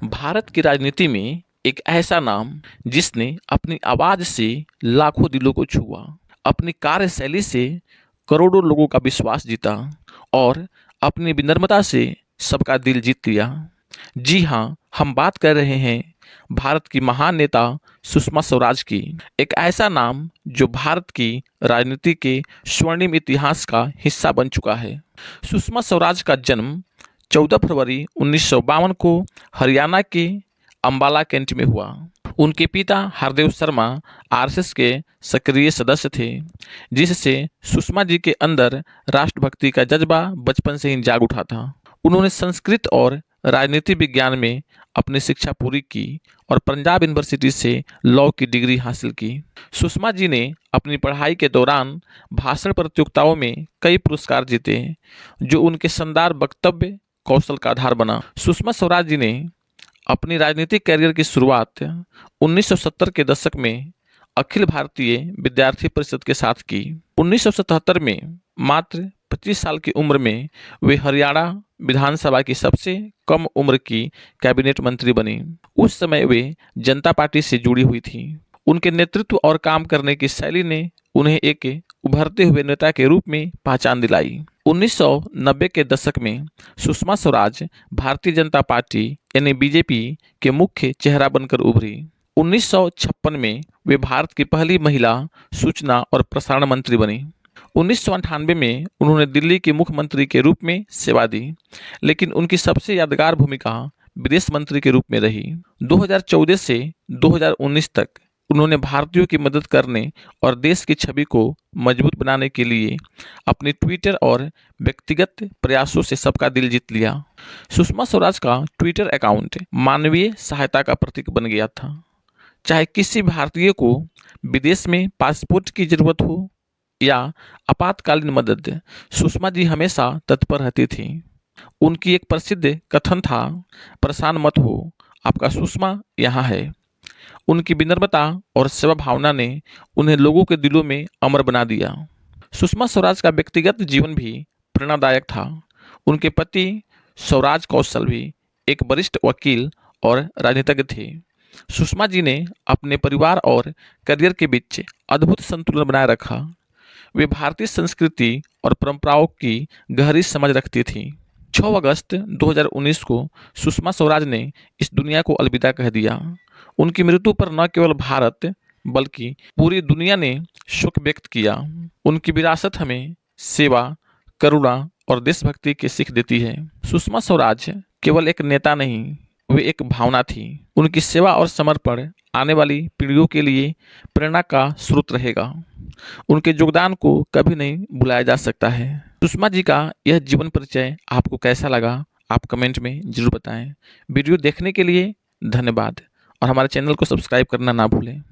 भारत की राजनीति में एक ऐसा नाम जिसने अपनी आवाज से लाखों दिलों को छुआ, अपनी कार्यशैली से करोड़ों लोगों का विश्वास जीता और अपनी विनम्रता से सबका दिल जीत लिया। जी हाँ, हम बात कर रहे हैं भारत की महान नेता सुषमा स्वराज की। एक ऐसा नाम जो भारत की राजनीति के स्वर्णिम इतिहास का हिस्सा बन चुका है। सुषमा स्वराज का जन्म 14 फरवरी 1952 को हरियाणा के अंबाला कैंट में हुआ। उनके पिता हरदेव शर्मा आरएसएस के सक्रिय सदस्य थे, जिससे सुषमा जी के अंदर राष्ट्रभक्ति का जज्बा बचपन से ही जाग उठा था। उन्होंने संस्कृत और राजनीति विज्ञान में अपनी शिक्षा पूरी की और पंजाब यूनिवर्सिटी से लॉ की डिग्री हासिल की। सुषमा जी ने अपनी पढ़ाई के दौरान भाषण प्रतियोगिताओं में कई पुरस्कार जीते, जो उनके शानदार वक्तव्य कौशल का आधार बना। सुषमा स्वराज जी ने अपनी राजनीतिक कैरियर की शुरुआत 1970 के दशक में अखिल भारतीय विद्यार्थी परिषद के साथ की। 1977 में मात्र 25 साल की उम्र में वे हरियाणा विधानसभा की सबसे कम उम्र की कैबिनेट मंत्री बनी। उस समय वे जनता पार्टी से जुड़ी हुई थी। उनके नेतृत्व और काम करने की शैली ने उन्हें एक उभरते हुए नेता के रूप में पहचान दिलाई। 1990 के दशक में सुषमा स्वराज भारतीय जनता पार्टी यानी बीजेपी के मुख्य चेहरा बनकर उभरी। 1956 में वे भारत की पहली महिला सूचना और प्रसारण मंत्री बनी। 1998 में उन्होंने दिल्ली के मुख्यमंत्री के रूप में सेवा दी, लेकिन उनकी सबसे यादगार भूमिका विदेश मंत्री के रूप में रही। 2014 से 2019 तक उन्होंने भारतीयों की मदद करने और देश की छवि को मजबूत बनाने के लिए अपने ट्विटर और व्यक्तिगत प्रयासों से सबका दिल जीत लिया। सुषमा स्वराज का ट्विटर अकाउंट मानवीय सहायता का प्रतीक बन गया था। चाहे किसी भारतीय को विदेश में पासपोर्ट की जरूरत हो या आपातकालीन मदद, सुषमा जी हमेशा तत्पर रहती थी। उनकी एक प्रसिद्ध कथन था, परेशान मत हो, आपका सुषमा यहाँ है। उनकी विनम्रता और सेवा भावना ने उन्हें लोगों के दिलों में अमर बना दिया। सुषमा स्वराज का व्यक्तिगत जीवन भी प्रेरणादायक था। उनके पति स्वराज कौशल भी एक वरिष्ठ वकील और राजनीतिज्ञ थे। सुषमा जी ने अपने परिवार और करियर के बीच अद्भुत संतुलन बनाए रखा। वे भारतीय संस्कृति और परंपराओं की गहरी समझ रखती थीं। 6 अगस्त 2019 को सुषमा स्वराज ने इस दुनिया को अलविदा कह दिया। उनकी मृत्यु पर न केवल भारत बल्कि पूरी दुनिया ने शोक व्यक्त किया। उनकी विरासत हमें सेवा, करुणा और देशभक्ति की सीख देती है। सुषमा स्वराज केवल एक नेता नहीं, वे एक भावना थी। उनकी सेवा और समर्पण आने वाली पीढ़ियों के लिए प्रेरणा का स्रोत रहेगा। उनके योगदान को कभी नहीं भुलाया जा सकता है। सुषमा जी का यह जीवन परिचय आपको कैसा लगा, आप कमेंट में जरूर बताएं। वीडियो देखने के लिए धन्यवाद और हमारे चैनल को सब्सक्राइब करना ना भूलें।